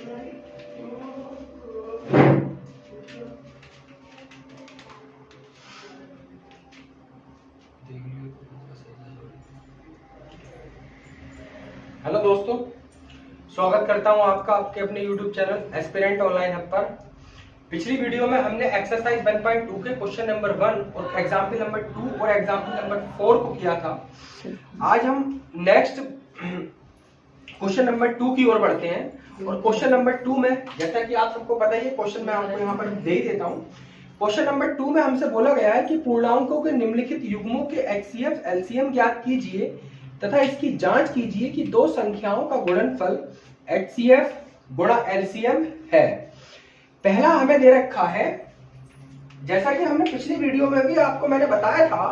Hello दोस्तों, स्वागत करता हूं आपका आपके अपने YouTube channel aspirant online hub पर। पिछली वीडियो में हमने एक्सरसाइज 1.2 के क्वेश्चन नंबर 1 और एग्जाम्पल नंबर 2 और एग्जाम्पल नंबर 4 को किया था। आज हम नेक्स्ट क्वेश्चन नंबर 2 की ओर बढ़ते हैं और क्वेश्चन नंबर 2 में, जैसा कि आप सबको पता ही है, क्वेश्चन मैं आपको यहाँ पर दे ही देता हूँ। क्वेश्चन नंबर 2 में हमसे बोला गया है कि पूर्णांकों के निम्नलिखित युग्मों के HCF LCM ज्ञात कीजिए तथा इसकी जांच कीजिए कि दो संख्याओं का गुणनफल HCF गुणा LCM है। पहला हमें दे रखा है, जैसा कि हमने पिछली वीडियो में भी आपको मैंने बताया था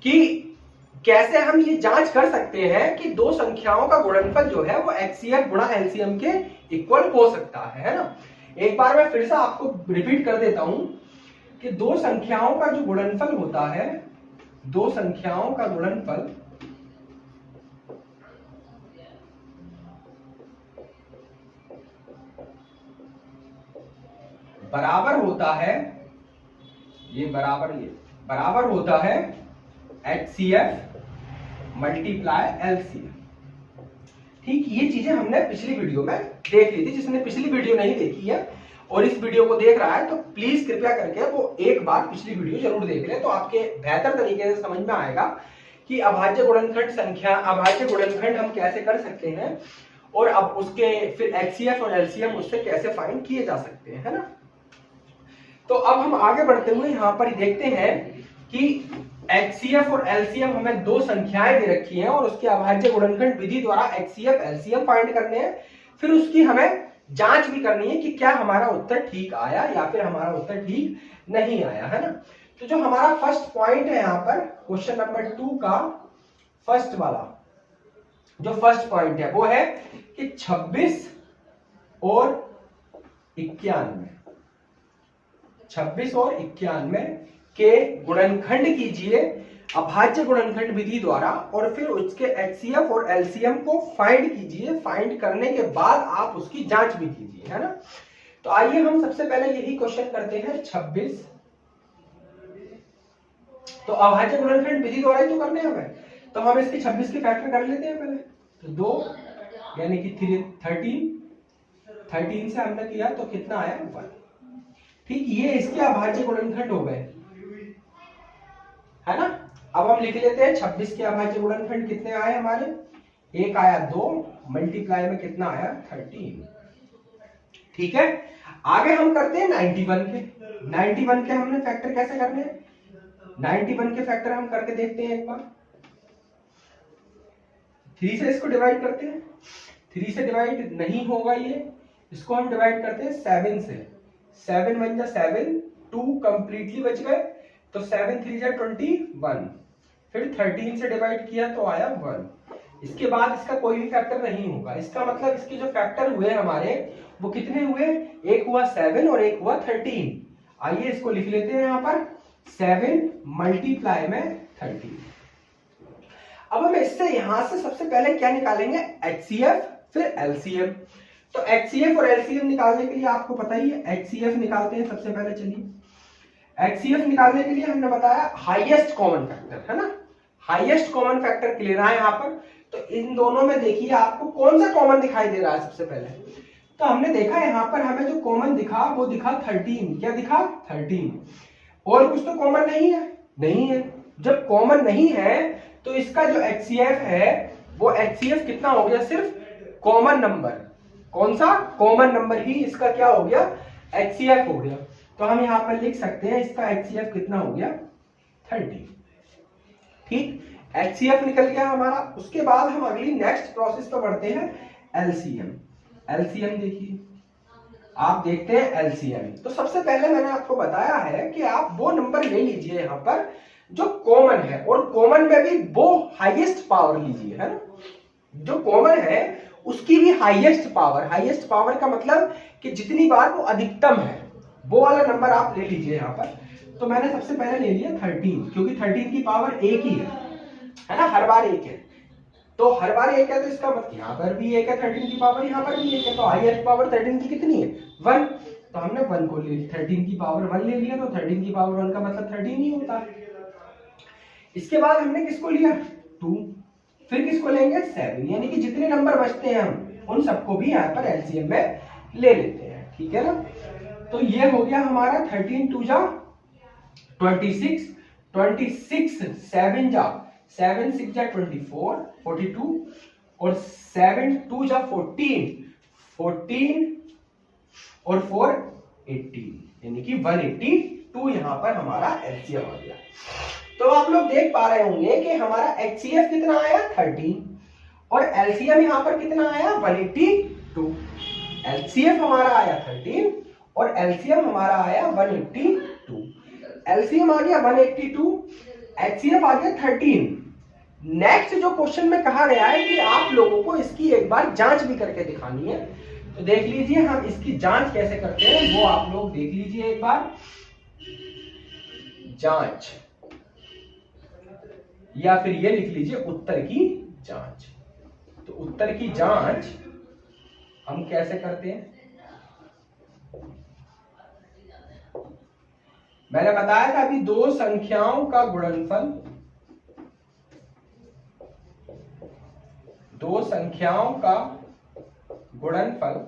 कि कैसे हम ये जांच कर सकते हैं कि दो संख्याओं का गुणनफल जो है वो HCF गुणा LCM के इक्वल हो सकता है ना। एक बार मैं फिर से आपको रिपीट कर देता हूं कि दो संख्याओं का जो गुणनफल होता है, दो संख्याओं का गुणनफल बराबर होता है, ये बराबर होता है HCF मल्टीप्लाई LCM। ठीक, ये चीजें हमने पिछली वीडियो में देख ली थी। जिसने पिछली वीडियो नहीं देखी है और इस वीडियो को देख रहा है तो प्लीज कृपया करके वो एक बार पिछली वीडियो जरूर देख ले, तो आपके बेहतर तरीके से समझ में आएगा कि अभाज्य गुणनखंड संख्या, अभाज्य गुणनखंड हम कैसे कर सकते हैं और अब उसके फिर HCF और LCM उससे कैसे फाइंड किए जा सकते हैं, है ना। तो अब हम आगे बढ़ते हुए यहाँ पर देखते हैं कि HCF और LCM हमें दो संख्याएं दे रखी हैं और उसके अभाज्य गुणनखंड विधि द्वारा HCF LCM फाइंड करने हैं। फिर उसकी हमें जांच भी करनी है कि क्या हमारा उत्तर ठीक आया या फिर हमारा उत्तर ठीक नहीं आया, है ना। तो जो हमारा फर्स्ट पॉइंट है यहाँ पर क्वेश्चन नंबर 2 का फर्स्ट वाला जो फर्स्ट पॉइंट है वो है कि 26 और 91 के गुणनखंड कीजिए अभाज्य गुणनखंड विधि द्वारा और फिर उसके HCF और LCM को फाइंड कीजिए। फाइंड करने के बाद आप उसकी जांच भी कीजिए, है ना। तो आइए हम सबसे पहले यही क्वेश्चन करते हैं। 26 तो अभाज्य गुणनखंड विधि द्वारा ही तो करने हमें, तो हम इसके 26 के फैक्टर कर लेते हैं पहले। तो 2 यानी कि 13 से हमने किया तो कितना आया 1। ठीक, ये इसके अभाज्य गुणनखंड हो गए, है ना। अब हम लिख लेते हैं 26 के अभाज्य गुणनखंड कितने आए हमारे, एक आया 2 मल्टीप्लाई में कितना आया 13। ठीक है, आगे हम करते हैं 91 के। 91 के हमने फैक्टर कैसे करने हैं, 91 के फैक्टर हम करके देखते हैं एक बार। 3 से इसको डिवाइड करते हैं, 3 से डिवाइड नहीं होगा ये, इसको हम डिवाइड करते हैं 7 से। 7 1 जा 7, 2 कंप्लीटली बच गए, तो 7 3 जा 21। फिर 13 से डिवाइड किया तो आया 1। इसके बाद इसका कोई भी फैक्टर नहीं होगा। इसका मतलब इसके जो फैक्टर हुए हमारे वो कितने हुए, एक हुआ 7 और एक हुआ 13। आइए इसको लिख लेते हैं यहाँ पर, 7 मल्टीप्लाई में 13। अब हम इससे यहां से सबसे पहले क्या निकालेंगे, HCF फिर LCM। तो HCF और LCM निकालने के लिए आपको पता ही है, HCF निकालते हैं सबसे पहले। चलिए, HCF निकालने के लिए हमने बताया हाईएस्ट कॉमन फैक्टर, है ना। हाईएस्ट कॉमन फैक्टर लेना है यहाँ पर। तो इन दोनों में देखिए आपको कौन सा कॉमन दिखाई दे रहा है सबसे पहले। तो हमने देखा यहाँ पर हमें जो कॉमन दिखा वो दिखा 13। क्या दिखा, 13। और कुछ तो कॉमन नहीं है, नहीं है। जब कॉमन नहीं है तो इसका जो HCF है वो HCF कितना हो गया, सिर्फ कॉमन नंबर। कौन सा, कॉमन नंबर ही इसका क्या हो गया, HCF हो गया। तो हम यहां पर लिख सकते हैं इसका HCF कितना हो गया, 30। ठीक, HCF निकल गया हमारा। उसके बाद हम अगली नेक्स्ट प्रोसेस पर बढ़ते हैं, LCM। LCM देखिए, आप देखते हैं LCM। तो सबसे पहले मैंने आपको बताया है कि आप वो नंबर ले लीजिए यहाँ पर जो कॉमन है, और कॉमन में भी वो हाईएस्ट पावर लीजिए, है ना। जो कॉमन है उसकी भी हाईएस्ट पावर। हाईएस्ट पावर का मतलब कि जितनी बार वो अधिकतम है वो वाला नंबर आप ले लीजिए यहाँ पर। तो मैंने सबसे पहले ले लिया 13, क्योंकि 13 की पावर एक ही है ना, हर बार एक है। तो हर बार एक है, तो इसका मतलब यहाँ पर भी एक है 13 की पावर, यहाँ पर भी एक है, तो हाईएस्ट पावर 13 की कितनी है 1, तो हमने 1 को ले 13 की पावर 1 ले लिया, तो 13 की पावर 1 का मतलब 13 ही होता है। इसके बाद हमने किसको लिया 2, फिर किसको लेंगे 7, यानी कि जितने नंबर बचते हैं हम उन सबको भी यहाँ पर एलसीएम में ले लेते हैं, ठीक है ना। तो ये हो गया हमारा 13 2 जा 26, 26 7 जा 7 6 जा 24 42, और 7 2 जा 14 14 और 4 18, यानी कि 182 यहाँ पर हमारा एलसीएम आ गया। तो आप लोग देख पा रहे होंगे कि हमारा एचसीएफ कितना आया 13 और एलसीएम यहाँ पर कितना आया 182। एलसीएफ हमारा आया 13 और एलसीएम हमारा आया 182। एलसीएम आ गया 182, एचसीएफ आ गया 13। नेक्स्ट जो क्वेश्चन में कहा गया है कि आप लोगों को इसकी एक बार जांच भी करके दिखानी है, तो देख लीजिए हम इसकी जांच कैसे करते हैं वो आप लोग देख लीजिए एक बार। जांच, या फिर ये लिख लीजिए उत्तर की जांच। तो उत्तर की जांच हम कैसे करते हैं, मैंने बताया था अभी दो संख्याओं का गुणनफल, दो संख्याओं का गुणनफल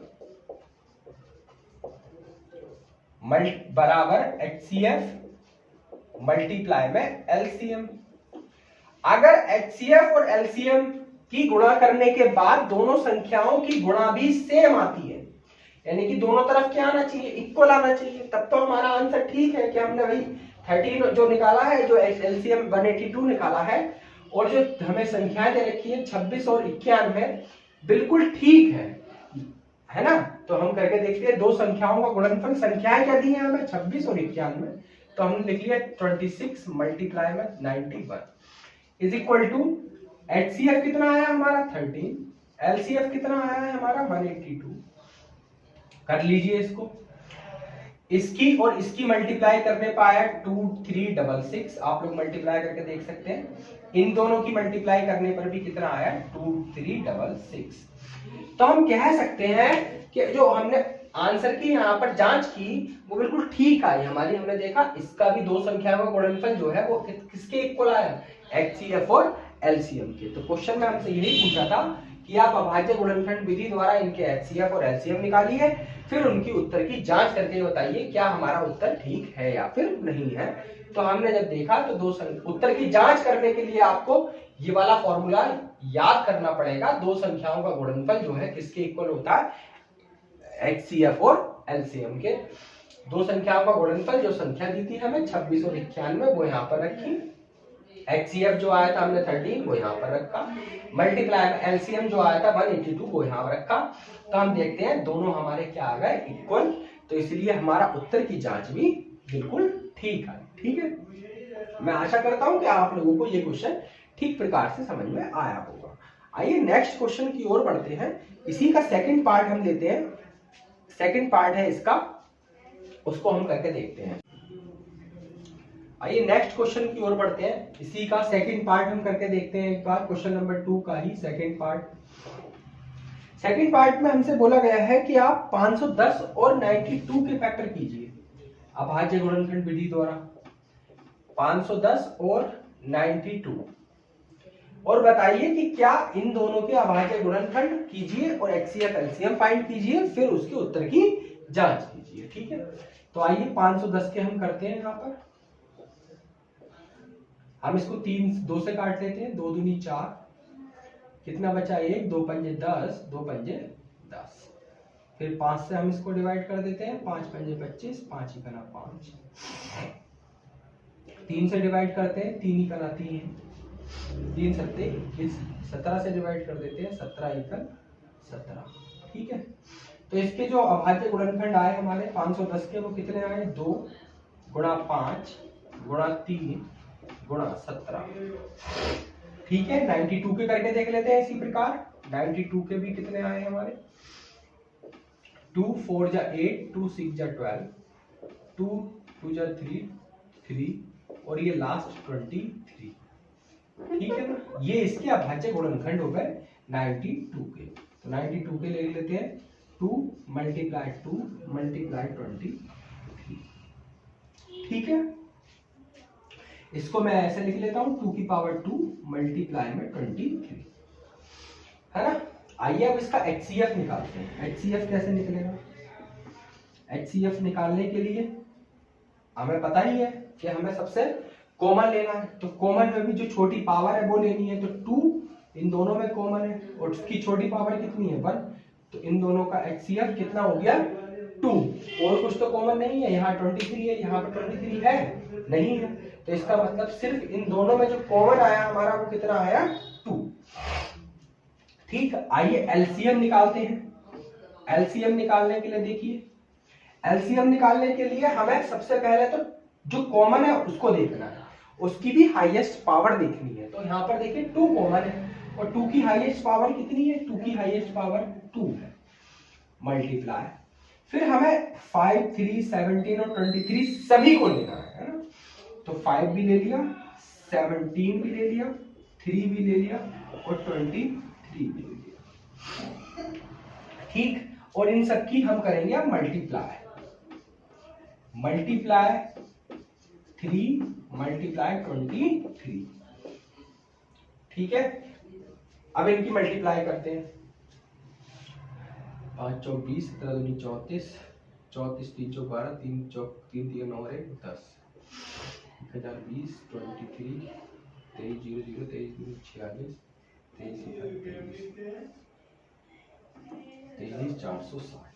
बराबर एचसीएफ मल्टीप्लाई में एलसीएम। अगर एचसीएफ और एलसीएम की गुणा करने के बाद दोनों संख्याओं की गुणा भी सेम आती है, यानी कि दोनों तरफ क्या आना चाहिए इक्वल आना चाहिए, तब तो हमारा आंसर ठीक है कि हमने भाई 13 जो निकाला है, जो एलसीएम 182 निकाला है, और जो हमें संख्याएं दे रखी है 26 और 91 बिल्कुल ठीक है ना। तो हम करके देखते हैं दो संख्याओं का गुणनफल, संख्याएं क्या दी है हमें 26 और 91, तो हमने लिख लिया 26 मल्टीप्लाई में 91 इज इक्वल टू एचसीएफ कितना आया हमारा 13, एलसीएफ कितना आया है हमारा 182। कर लीजिए इसको, इसकी और इसकी मल्टीप्लाई करने पर आया 2366, आप लोग मल्टीप्लाई करके देख सकते हैं। इन दोनों की मल्टीप्लाई करने पर भी कितना आया 2366। तो हम कह सकते हैं कि जो हमने आंसर की यहाँ पर जांच की वो बिल्कुल ठीक आई हमारी। हमने देखा इसका भी दो संख्याओं का गुणनफल जो है वो किसके इक्वल आया एचसीएफ और एलसीएम के। तो क्वेश्चन में हमसे यही पूछा था कि आप अभाज्य गुणनखंड विधि द्वारा इनके एचसीएफ और एलसीएम निकालिए, फिर उनकी उत्तर की जांच करके बताइए क्या हमारा उत्तर ठीक है या फिर नहीं है। तो हमने जब देखा तो दो उत्तर की जांच करने के लिए आपको ये वाला फॉर्मूला याद करना पड़ेगा। दो संख्याओं का गुणनफल जो है किसके इक्वल होता है एचसीएफ और एलसीएम के। दो संख्याओं का गुणनफल जो संख्या दी थी हमें 26 और 91 वो यहाँ पर रखी, एचसीएफ जो आया था हमने 13 वो यहाँ पर रखा, मल्टीप्लाई में एलसीएम जो आया था 182 वो यहाँ पर रखा। तो हम देखते हैं दोनों हमारे क्या आ गए इक्वल, तो इसलिए हमारा उत्तर की जांच भी बिल्कुल ठीक है। ठीक है, मैं आशा करता हूं कि आप लोगों को ये क्वेश्चन ठीक प्रकार से समझ में आया होगा। आइए नेक्स्ट क्वेश्चन की ओर बढ़ते हैं। इसी का सेकंड पार्ट हम लेते हैं, सेकंड पार्ट है इसका, उसको हम करके देखते हैं। आइए नेक्स्ट क्वेश्चन की ओर बढ़ते हैं, इसी का सेकंड पार्ट हम करके देखते हैं एक बार, क्वेश्चन नंबर 2 का ही सेकंड पार्ट। सेकंड पार्ट में हमसे बोला गया है कि आप 510 और 92 के फैक्टर कीजिए अभाज्य गुणनखंड विधि द्वारा, 510 और 92, और बताइए कि क्या इन दोनों के अभाज्य गुणनखंड कीजिए और एचसीएफ एलसीएम फाइंड कीजिए, फिर उसके उत्तर की जांच कीजिए। ठीक है, तो आइए 510 के हम करते हैं। यहाँ पर हम इसको 2 से काट लेते हैं, 2 दूनी 4, कितना बचा 1, 2 पंजे 10, 2 पंजे 10, फिर 5 से हम इसको डिवाइड कर देते हैं, 5 पंजे 25, 5 ही कना 5, 3 से डिवाइड करते हैं, 3 ही कना 3, 3 सत्ते 21, 17 से डिवाइड कर देते हैं, 17 एकल 17। ठीक है, तो इसके जो अभाज्य गुणनखंड आए हमारे 510 के वो कितने आए 2 गुणा 5 गुणा 3 गुणा 17। ठीक है, 92 के करके देख लेते हैं इसी प्रकार। 92 के भी कितने आए हमारे 2 4 जा 8, 2 6 जा 12, 2 2 जा 3 3, और ये लास्ट 23। ठीक है ना, ये इसके अभाज्य गुणनखंड हो गए 92 के। तो 92 के ले लेते हैं 2 मल्टीप्लाई 2 मल्टीप्लाई 23। ठीक है, इसको मैं ऐसे लिख लेता हूं 2 की पावर 2 मल्टीप्लाई में 23, है ना। आइए अब इसका HCF निकालते हैं। HCF कैसे निकलेगा? HCF निकालने के लिए हमें पता ही है कि हमें सबसे कॉमन लेना है, तो कॉमन में भी जो छोटी पावर है वो लेनी है, तो 2 इन दोनों में कॉमन है और उसकी छोटी पावर कितनी है 1, तो इन दोनों का HCF कितना हो गया 2। और कुछ तो कॉमन नहीं है, यहाँ 23 है, यहाँ पर 23 है नहीं है, तो इसका मतलब सिर्फ इन दोनों में जो कॉमन आया हमारा वो कितना आया 2। ठीक, आइए LCM निकालते हैं। LCM निकालने के लिए देखिए, LCM निकालने के लिए हमें सबसे पहले तो जो कॉमन है उसको देखना है, उसकी भी हाईएस्ट पावर देखनी है। तो यहाँ पर देखिए 2 कॉमन है और 2 की हाईएस्ट पावर कितनी है, 2 की हाईएस्ट पावर 2 है, मल्टीप्लाई, फिर हमें 5, 3, 17 और 23 सभी को लेना है ना। तो 5 भी ले लिया, 17 भी ले लिया, 3 भी ले लिया और 23 भी ले लिया। ठीक, और इन सब की हम करेंगे अब मल्टीप्लाई, मल्टीप्लाई 3 मल्टीप्लाई 23। ठीक है, अब इनकी मल्टीप्लाई करते हैं। 5 चौक 20, 17 दूनी 34, 34 3 चौक 12, 3 चौक 3 3 9 और 10, 1020 23 23 00 23 दूनी 46 23 23 460।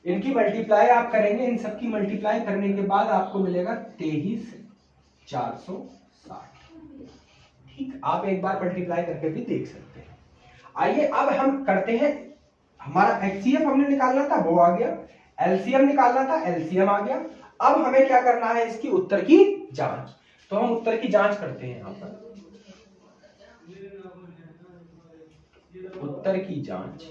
इनकी मल्टीप्लाई आप करेंगे, इन सब की मल्टीप्लाई करने के बाद आपको मिलेगा 23 460। ठीक, आप एक बार मल्टीप्लाई करके भी देख सकते हैं। आइए अब हम करते हैं, हमारा HCF हमने निकालना था वो आ गया, LCM निकालना था LCM आ गया। अब हमें क्या करना है, इसकी उत्तर की जांच। तो हम उत्तर की जांच करते हैं, यहां पर उत्तर की जांच।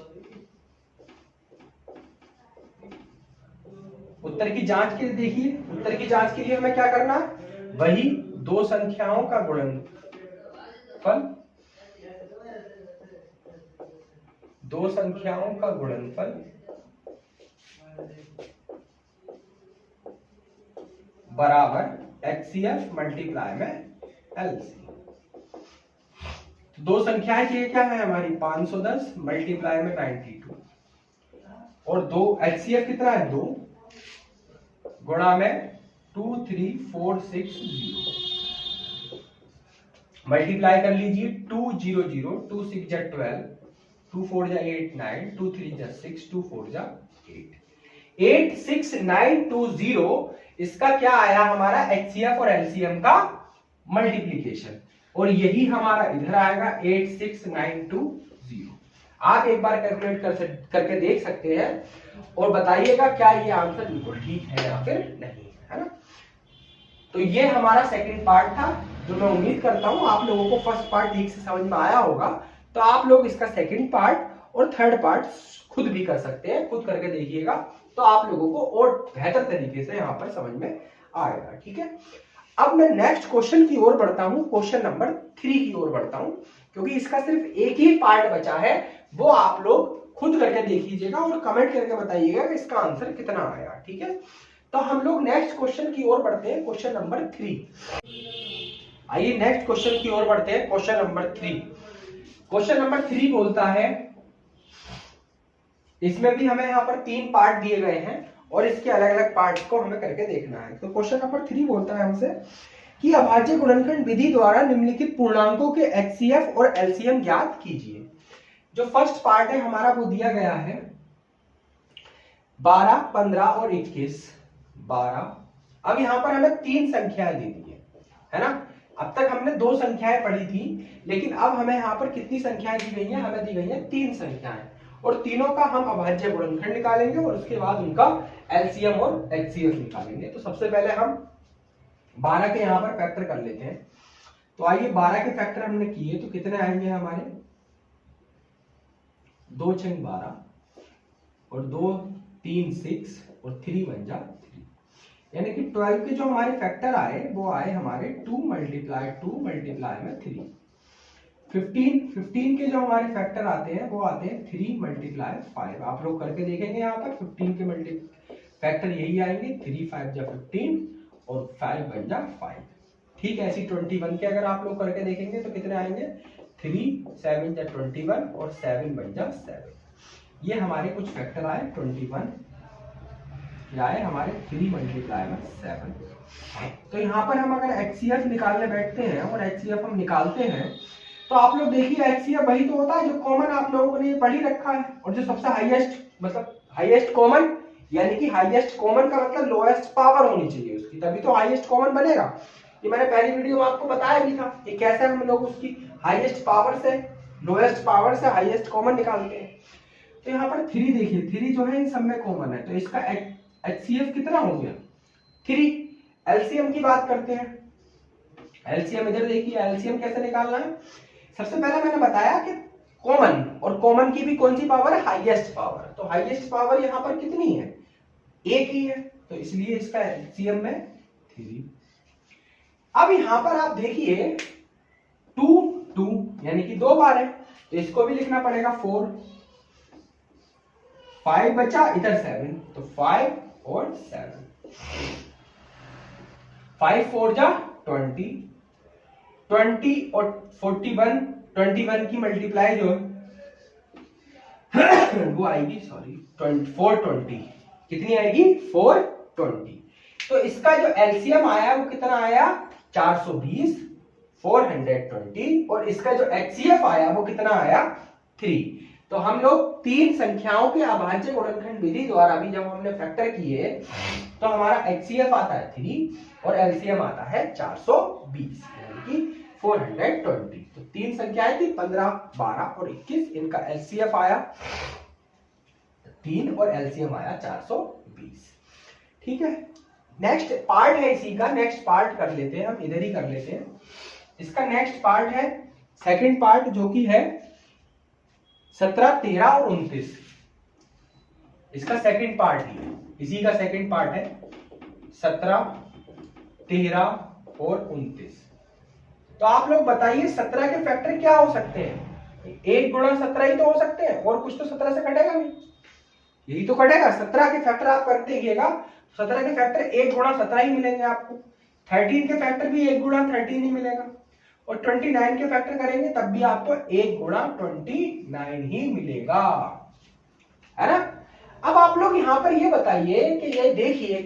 उत्तर की जांच के लिए देखिए, उत्तर की जांच के लिए हमें क्या करना है, वही दो संख्याओं का गुणनफल, दो संख्याओं का गुणनफल बराबर HCF मल्टीप्लाई में LCM। तो दो संख्याएं क्या है हमारी, 510 मल्टीप्लाई में 92 और दो HCF कितना है 2 गुणा में 2 3 4 6 0, मल्टीप्लाई कर लीजिए 2 0 0 2 6 जा 12 2 4 जा 8 9 2 3 जा 6 2 4 जा 8 8 6 9 2 0। इसका क्या आया हमारा HCF और LCM का मल्टीप्लीकेशन, और यही हमारा इधर आएगा 8 6 9 2 0। आप एक बार कैलकुलेट करके देख सकते हैं और बताइएगा क्या ये आंसर बिल्कुल ठीक है या फिर नहीं, है ना। तो ये हमारा सेकंड पार्ट था, जो मैं उम्मीद करता हूं आप लोगों को फर्स्ट पार्ट ठीक से समझ में आया होगा। तो आप लोग इसका सेकंड पार्ट और थर्ड पार्ट खुद भी कर सकते हैं, खुद करके देखिएगा तो आप लोगों को और बेहतर तरीके से यहाँ पर समझ में आएगा। ठीक है, अब मैं नेक्स्ट क्वेश्चन की ओर बढ़ता हूं, क्वेश्चन नंबर 3 की ओर बढ़ता हूं, क्योंकि इसका सिर्फ एक ही पार्ट बचा है, वो आप लोग खुद करके देख लीजिएगा और कमेंट करके बताइएगा कि इसका आंसर कितना आया। ठीक है, तो हम लोग नेक्स्ट क्वेश्चन की ओर बढ़ते हैं, क्वेश्चन नंबर 3। आइए नेक्स्ट क्वेश्चन की ओर बढ़ते हैं, क्वेश्चन नंबर 3। क्वेश्चन नंबर 3 बोलता है, इसमें भी हमें यहाँ पर 3 पार्ट दिए गए हैं और इसके अलग अलग पार्ट्स को हमें करके देखना है। तो क्वेश्चन नंबर 3 बोलता है हमसे कि अभाज्य गुणनखंड विधि द्वारा निम्नलिखित पूर्णांकों के HCF और LCM ज्ञात कीजिए। जो फर्स्ट पार्ट है हमारा वो दिया गया है 12 15 और 21 12। अब यहाँ पर हमें 3 संख्याएं दी गई है ना। अब तक हमने 2 संख्याएं पढ़ी थी, लेकिन अब हमें यहाँ पर कितनी संख्याएं दी गई हैं, हमें दी गई हैं 3 संख्याएं, और तीनों का हम अभाज्य गुणनखंड निकालेंगे और उसके बाद उनका LCM और HCF निकालेंगे। तो सबसे पहले हम 12 के यहाँ पर फैक्टर कर लेते हैं। तो आइए 12 के फैक्टर हमने किए तो कितने आएंगे हमारे, 2 छंग 12 और 2 3 6 और 3 1 जा 3। यानी कि 12 के जो हमारे फैक्टर आए वो आए हमारे 2 मल्टीप्लाई में 3। 15 के जो हमारे फैक्टर आते हैं वो आते हैं 3 मल्टीप्लाई 5। आप लोग करके देखेंगे यहाँ पर 15 के फैक्टर यही आएंगे, 3 5 जा 15 और 5 बन जा 5। ठीक है, ऐसी 21 के अगर आप लोग करके देखेंगे तो कितने आएंगे, 3 7 जा 21 और 7 बन जा 7। ये हमारे कुछ फैक्टर आए 21, ये आए हमारे 3 मल्टीप्लाई में 7। तो यहाँ पर हम अगर HCF निकालने बैठते हैं और HCF हम निकालते हैं तो आप लोग देखिए HCF वही तो होता है जो कॉमन आप लोगों ने पढ़ ही रखा है, और जो सबसे हाईएस्ट मतलब हाईएस्ट कॉमन, यानी कि हाईएस्ट कॉमन का मतलब लोएस्ट पावर होनी चाहिए उसकी, तभी तो हाईएस्ट कॉमन बनेगा। ये मैंने पहली वीडियो में आपको बताया भी था कि कैसे हम लोग उसकी हाईएस्ट पावर से लोएस्ट पावर से हाईएस्ट कॉमन निकालते हैं। तो यहाँ पर 3 देखिए, 3 जो है इन सब में कॉमन है, तो इसका HCF कितना हो गया 3। LCM की बात करते हैं, LCM इधर देखिए, LCM कैसे निकालना है। सबसे पहले मैंने बताया कि कॉमन, और कॉमन की भी कौन सी पावर है, हाईएस्ट पावर। तो हाईएस्ट पावर यहाँ पर कितनी है, एक ही है, तो इसलिए इसका LCM में 3। अब यहाँ पर आप देखिए 2 2 यानी कि 2 बार है, तो इसको भी लिखना पड़ेगा 4। 5 बचा, इधर 7, तो 5 और 7, 5 4 जा 20, 20 और 41, 21 की मल्टीप्लाई जो है वो आएगी, सॉरी 420, कितनी आएगी 420। तो इसका जो एलसीएम आया वो कितना आया 420, 420, और इसका जो एचसीएफ आया वो कितना आया 3। तो हम लोग तीन संख्याओं के अभाज्य गुणनखंड विधि द्वारा भी जब हमने फैक्टर किए तो हमारा एचसीएफ आता है 3 और एलसीएम आता है 420 यानी कि 420। तो तीन संख्याएं थी 15, 12 और 21, इनका एलसीएफ आया 3 और एलसीएम आया 420। ठीक है, नेक्स्ट पार्ट है इसी का, नेक्स्ट पार्ट कर लेते हैं हम, इधर ही कर लेते हैं। इसका नेक्स्ट पार्ट है सेकंड पार्ट जो कि है 17, 13 और 29। इसका सेकंड पार्ट ही है, इसी का सेकंड पार्ट है 17, 13 और 29। तो आप लोग बताइए 17 के फैक्टर क्या हो सकते हैं, 1 गुणा 17 ही तो हो सकते हैं, और कुछ तो 17 से कटेगा नहीं, यही तो कटेगा। 17 के फैक्टर आप करते रहिएगा, 17 के फैक्टर 1 गुणा 17 ही मिलेंगे आपको। 13 के फैक्टर भी 1 गुणा 13 ही मिलेगा, और 29 के फैक्टर करेंगे तब भी आपको 1 गुणा 29 ही मिलेगा, है ना। अब आप लोग यहां पर ये बताइए कि ये देखिए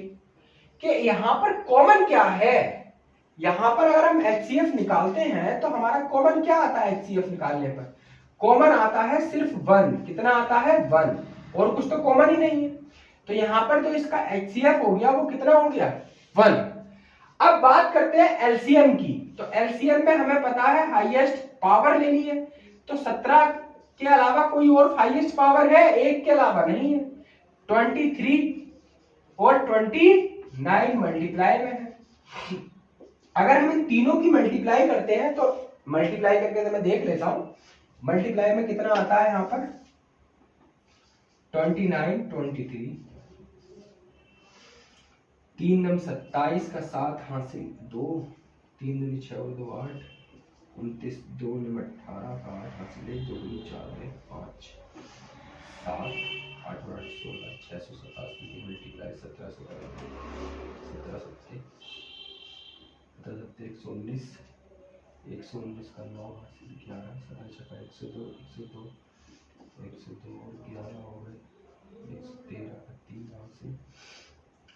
कि यहां पर कॉमन क्या है। यहां पर अगर हम एचसीएफ निकालते हैं तो हमारा कॉमन क्या आता है, एचसीएफ निकालने पर कॉमन आता है सिर्फ 1। कितना आता है 1, और कुछ तो कॉमन ही नहीं है। तो यहां पर जो इसका एचसीएफ हो गया वो कितना हो गया 1। अब बात करते हैं एलसीएम की। तो एलसीएम में हमें पता है हाईएस्ट पावर लेनी है, तो 17 के अलावा कोई और हाईएस्ट पावर है, 1 के अलावा नहीं है। 23 और 29 मल्टीप्लाई में है। अगर हम इन तीनों की मल्टीप्लाई करते हैं तो मल्टीप्लाई करके तो मैं देख लेता हूं मल्टीप्लाई में कितना आता है यहां पर 29, 23, 3 नम 27 का 7 हासिल 2, 3 दूनी 6 और 2 8, 29, 2 नम 18 का 8 हासिल 1, 2 दूनी 4 5 7 8 और 8 16, 687 की मल्टीप्लाई 17 से 17 7 119, 119 का 9 हासिल 11, 17 छक्का 102, 102, 102 और 11 हो गए, 113 का 3 हासिल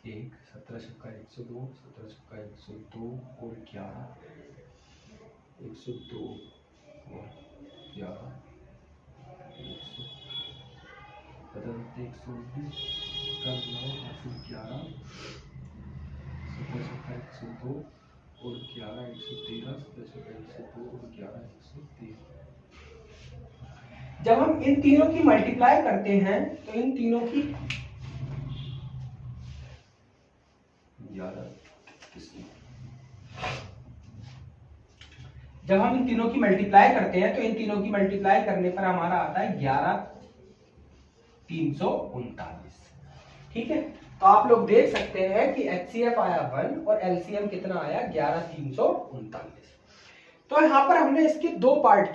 1, 17 छक्का 102, 17 छक्का 102 और 11, 102 और 11, 119 का 9 हासिल 11, 17 छक्का 102 और 11, 113, 17 छक्का 102 और 11, 113। जब हम इन तीनों की मल्टीप्लाई करते हैं तो इन तीनों की 11 जब हम इन तीनों की मल्टीप्लाई करते हैं तो इन तीनों की मल्टीप्लाई करने पर हमारा आता है 11 339। ठीक है, तो आप लोग देख सकते हैं कि HCF आया 1 और LCM कितना आया 11339। तो यहाँ पर हमने इसके दो पार्ट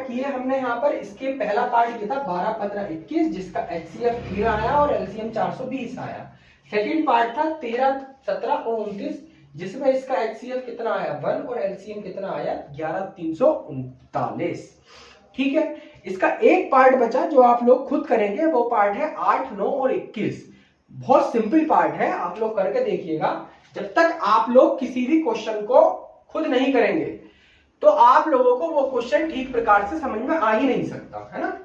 किए हमने यहाँ पर। इसके पहला पार्ट किया था 12, 15, 21 जिसका HCF 13 आया और LCM 420 आया। सेकंड पार्ट था 13, 17 और 29 जिसमें इसका HCF कितना आया 1 और LCM कितना आया 11339। ठीक है, इसका एक पार्ट बचा जो आप लोग खुद करेंगे, वो पार्ट है 8, 9 और 21। बहुत सिंपल पार्ट है, आप लोग करके देखिएगा। जब तक आप लोग किसी भी क्वेश्चन को खुद नहीं करेंगे तो आप लोगों को वो क्वेश्चन ठीक प्रकार से समझ में आ ही नहीं सकता, है ना।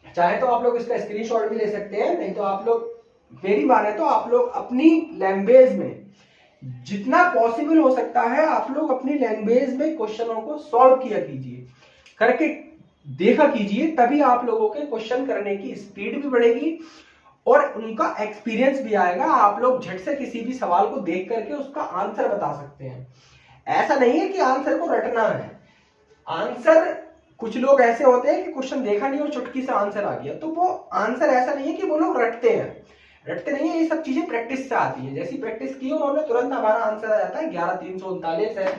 चाहे तो आप लोग इसका स्क्रीनशॉट भी ले सकते हैं, नहीं तो आप लोग मेरी माने तो आप लोग अपनी लैंग्वेज में जितना पॉसिबल हो सकता है आप लोग अपनी लैंग्वेज में क्वेश्चनों को सॉल्व किया कीजिए, करके देखा कीजिए, तभी आप लोगों के क्वेश्चन करने की स्पीड भी बढ़ेगी और उनका एक्सपीरियंस भी आएगा। आप लोग झट से किसी भी सवाल को देख करके उसका आंसर बता सकते हैं। ऐसा नहीं है कि आंसर को रटना है। आंसर, कुछ लोग ऐसे होते हैं कि क्वेश्चन देखा नहीं और चुटकी से आंसर आ गया, तो वो आंसर ऐसा नहीं है कि वो लोग रटते हैं, रटते नहीं है। ये सब चीजें प्रैक्टिस से आती है। जैसी प्रैक्टिस की उन्होंने तुरंत हमारा आंसर आ जाता है 11339 है,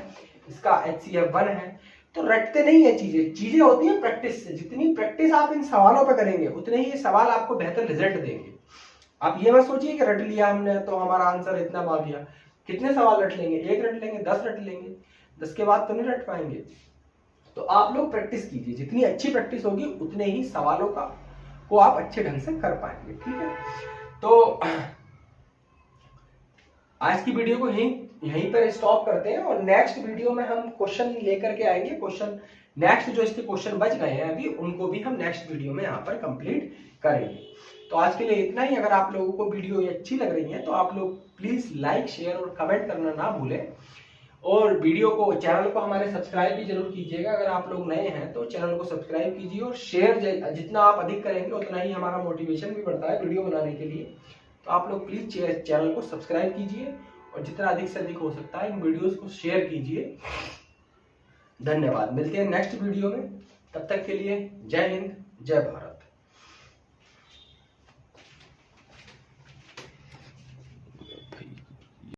इसका HCF 1 है। तो रटते नहीं है चीजें होती है प्रैक्टिस से। जितनी प्रैक्टिस आप इन सवालों पर करेंगे उतने ही ये सवाल आपको बेहतर रिजल्ट देंगे। आप ये मत सोचिए कि रट लिया हमने तो हमारा आंसर इतना आ गया। कितने सवाल रट लेंगे? 1 रट लेंगे, 10 रट लेंगे, 10 के बाद तो नहीं रट पाएंगे। तो आप लोग प्रैक्टिस कीजिए, जितनी अच्छी प्रैक्टिस होगी उतने ही सवालों को आप अच्छे ढंग से कर पाएंगे। ठीक है, तो आज की वीडियो को यहीं पर स्टॉप करते हैं और नेक्स्ट वीडियो में हम क्वेश्चन लेकर के आएंगे। क्वेश्चन नेक्स्ट जो इसके क्वेश्चन बच गए हैं अभी, उनको भी हम नेक्स्ट वीडियो में यहाँ पर कंप्लीट करेंगे। तो आज के लिए इतना ही। अगर आप लोगों को वीडियो ये अच्छी लग रही है तो आप लोग प्लीज लाइक, शेयर और कमेंट करना ना भूलें और वीडियो को, चैनल को हमारे सब्सक्राइब भी जरूर कीजिएगा। अगर आप लोग नए हैं तो चैनल को सब्सक्राइब कीजिए और शेयर जितना आप अधिक करेंगे उतना ही हमारा मोटिवेशन भी बढ़ता है वीडियो बनाने के लिए। तो आप लोग प्लीज चैनल को सब्सक्राइब कीजिए और जितना अधिक से अधिक हो सकता है इन वीडियोस को शेयर कीजिए। धन्यवाद। मिलते हैं नेक्स्ट वीडियो में, तब तक के लिए जय हिंद, जय भारत।